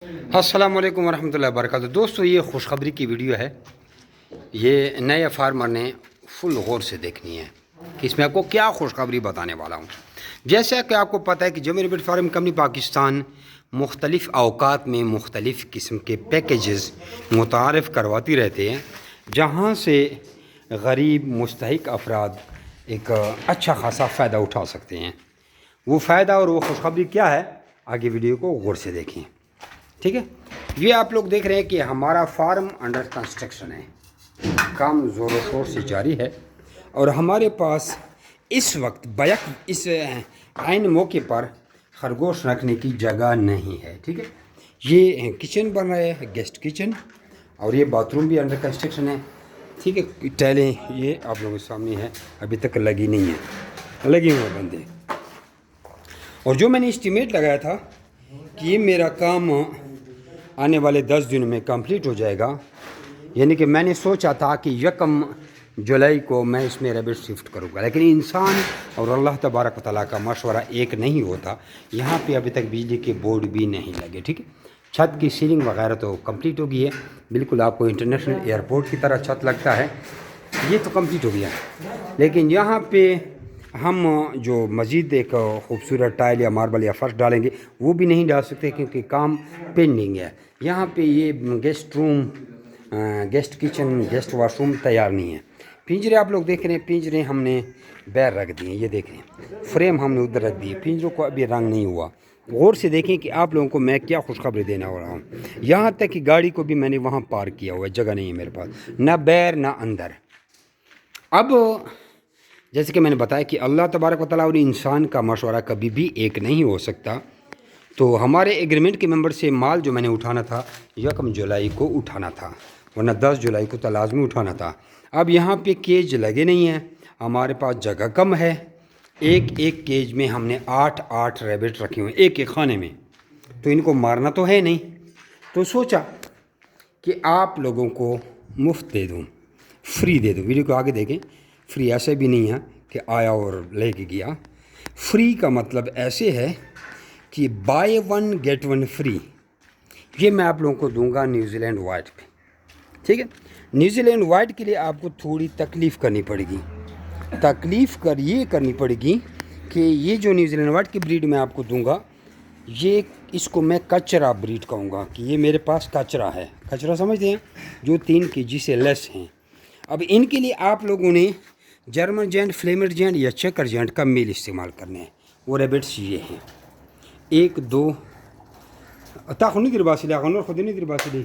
السلام علیکم ورحمۃ اللہ وبرکاتہ۔ دوستو یہ خوشخبری کی ویڈیو ہے، یہ نئے فارمر نے فل غور سے دیکھنی ہے کہ اس میں آپ کو کیا خوشخبری بتانے والا ہوں۔ جیسا کہ آپ کو پتہ ہے کہ جمہوری ریبٹ فارم کمپنی پاکستان مختلف اوقات میں مختلف قسم کے پیکیجز متعارف کرواتی رہتے ہیں، جہاں سے غریب مستحق افراد ایک اچھا خاصا فائدہ اٹھا سکتے ہیں۔ وہ فائدہ اور وہ خوشخبری کیا ہے، آگے ویڈیو کو غور سے دیکھیں، ٹھیک ہے۔ یہ آپ لوگ دیکھ رہے ہیں کہ ہمارا فارم انڈر کنسٹرکشن ہے، کام زور و شور سے جاری ہے، اور ہمارے پاس اس وقت بیک اس عین موقع پر خرگوش رکھنے کی جگہ نہیں ہے، ٹھیک ہے۔ یہ کچن بن رہا ہے، گیسٹ کچن، اور یہ باتھ روم بھی انڈر کنسٹرکشن ہے، ٹھیک ہے۔ ٹائلیں یہ آپ لوگوں کے سامنے ہے، ابھی تک لگی نہیں ہے، لگی ہوئے بندے۔ اور جو میں نے اسٹیمیٹ لگایا تھا کہ یہ میرا کام آنے والے 10 دنوں میں کمپلیٹ ہو جائے گا، یعنی کہ میں نے سوچا تھا کہ 1 جولائی کو میں اس میں ریبٹ شفٹ کروں گا، لیکن انسان اور اللہ تبارک و تعالیٰ کا مشورہ ایک نہیں ہوتا۔ یہاں پہ ابھی تک بجلی کے بورڈ بھی نہیں لگے، ٹھیک ہے۔ چھت کی سیلنگ وغیرہ تو کمپلیٹ ہو گئی ہے، بالکل آپ کو انٹرنیشنل ایئرپورٹ کی طرح چھت لگتا ہے، یہ تو کمپلیٹ ہو گیا۔ لیکن یہاں پہ ہم جو مزید ایک خوبصورت ٹائل یا ماربل یا فرش ڈالیں گے وہ بھی نہیں ڈال سکتے، کیونکہ کام پینڈنگ ہے۔ یہاں پہ یہ guest room, guest kitchen, guest washroom تیار نہیں ہے۔ پنجرے آپ لوگ دیکھ رہے ہیں، پنجرے ہم نے باہر رکھ دیے، یہ دیکھ رہے ہیں، فریم ہم نے ادھر رکھ دیے، پنجروں کو ابھی رنگ نہیں ہوا۔ غور سے دیکھیں کہ آپ لوگوں کو میں کیا خوشخبری دینا ہو رہا ہوں۔ یہاں تک کہ گاڑی کو بھی میں نے وہاں پارک کیا ہوا ہے، جگہ نہیں ہے میرے پاس، نہ باہر نہ اندر۔ اب جیسے کہ میں نے بتایا کہ اللہ تبارک و تعالیٰ اور انسان کا مشورہ کبھی بھی ایک نہیں ہو سکتا، تو ہمارے ایگریمنٹ کے ممبر سے مال جو میں نے اٹھانا تھا 1 جولائی کو اٹھانا تھا، ورنہ 10 جولائی کو تو لازمی اٹھانا تھا۔ اب یہاں پہ کیج لگے نہیں ہیں، ہمارے پاس جگہ کم ہے، ایک کیج میں ہم نے 8 ریبٹ رکھے ہوئے ہیں، ایک خانے میں، تو ان کو مارنا تو ہے نہیں، تو سوچا کہ آپ لوگوں کو مفت دے دوں، فری دے دوں۔ ویڈیو کو آگے دیکھیں، فری ایسے بھی نہیں ہے کہ آیا اور لے کے گیا۔ فری کا مطلب ایسے ہے کہ بائی 1 گیٹ 1 فری، یہ میں آپ لوگوں کو دوں گا نیوزی لینڈ وائٹ پہ، ٹھیک ہے۔ نیوزی لینڈ وائٹ کے لیے آپ کو تھوڑی تکلیف کرنی پڑے گی، یہ کرنی پڑے گی کہ یہ جو نیوزی لینڈ وائٹ کی بریڈ میں آپ کو دوں گا، یہ اس کو میں کچرا بریڈ کہوں گا، کہ یہ میرے پاس کچرا ہے، کچرا سمجھتے ہیں، جو 3 kg سے لیس ہیں۔ اب ان کے لیے آپ لوگوں نے جرمن جینٹ، فلیمٹ جینٹ یا چیکر جینٹ کا میل استعمال کرنے ہیں۔ وہ ریبٹس یہ ہیں، 1 2 تاخو نہیں درباسی لے آگا، خود نہیں درباسی لے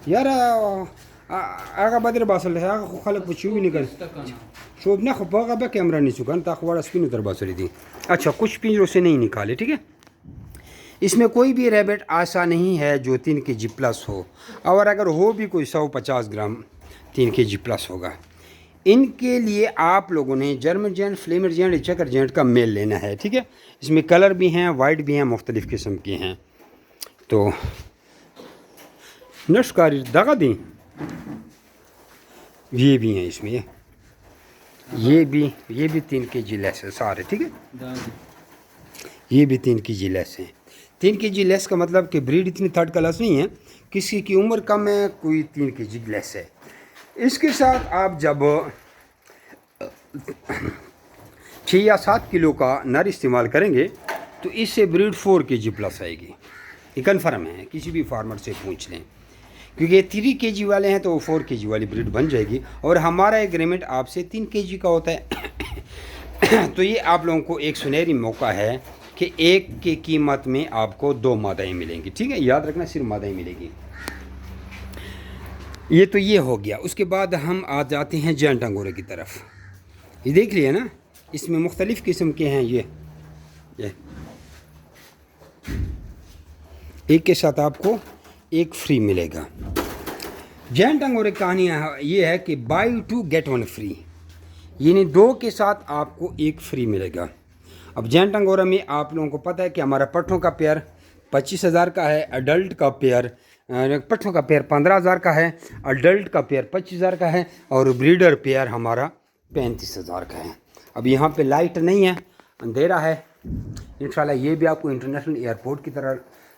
یار آگا بدر باسل ہے، آگا خلق پچھو بھی نہیں کر شوب نہ خب آگا با کیمرہ نہیں چکن تاخو والا سپینو درباسلی دی۔ اچھا، کچھ پنجروں سے نہیں نکالے، ٹھیک ہے۔ اس میں کوئی بھی ریبٹ ایسا نہیں ہے جو 3 kg پلس ہو، اور اگر ہو بھی کوئی 150 گرام 3 kg پلس ہوگا۔ ان کے لیے آپ لوگوں نے German giant, Flemish giant, checker giant کا میل لینا ہے، ٹھیک ہے۔ اس میں کلر بھی ہیں، وائٹ بھی ہیں، مختلف قسم کے ہیں، تو نشکاری دگا دیں، یہ بھی ہیں اس میں، یہ بھی 3 kg لیس ہے سارے، ٹھیک ہے۔ یہ بھی 3 kg لیس ہیں۔ 3 kg لیس کا مطلب کہ بریڈ اتنی تھرڈ کلاس نہیں ہے، کسی کی عمر کم ہے، کوئی 3 kg لیس ہے۔ اس کے ساتھ آپ جب 6 یا 7 کلو کا نر استعمال کریں گے تو اس سے بریڈ 4 kg پلس آئے گی، یہ کنفرم ہے، کسی بھی فارمر سے پوچھ لیں، کیونکہ یہ 3 kg والے ہیں تو وہ 4 kg والی بریڈ بن جائے گی، اور ہمارا ایگریمنٹ آپ سے 3 kg کا ہوتا ہے۔ تو یہ آپ لوگوں کو ایک سنہری موقع ہے کہ ایک کی قیمت میں آپ کو 2 مادائیں ملیں گی، ٹھیک ہے، یاد رکھنا صرف مادائیں ملے گی۔ یہ تو یہ ہو گیا۔ اس کے بعد ہم آ جاتے ہیں جینٹ انگورے کی طرف، یہ دیکھ لیے نا، اس میں مختلف قسم کے ہیں، یہ ایک کے ساتھ آپ کو ایک فری ملے گا۔ جینٹ انگورے کہانی یہ ہے کہ بائی 2 گیٹ 1 فری، یعنی 2 کے ساتھ آپ کو 1 فری ملے گا۔ اب جینٹ انگورا میں آپ لوگوں کو پتہ ہے کہ ہمارا پٹھوں کا پیئر 25,000 کا ہے، ایڈلٹ کا پیئر پٹھوں کا پیئر 15,000 کا ہے، ایڈلٹ کا پیئر 25,000 کا ہے، اور بریڈر پیئر ہمارا 35,000 کا ہے۔ اب یہاں پہ لائٹ نہیں ہے، اندھیرا ہے، انشاءاللہ یہ بھی آپ کو انٹرنیشنل ایئرپورٹ کی طرح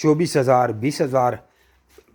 24,000, 20,000,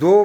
2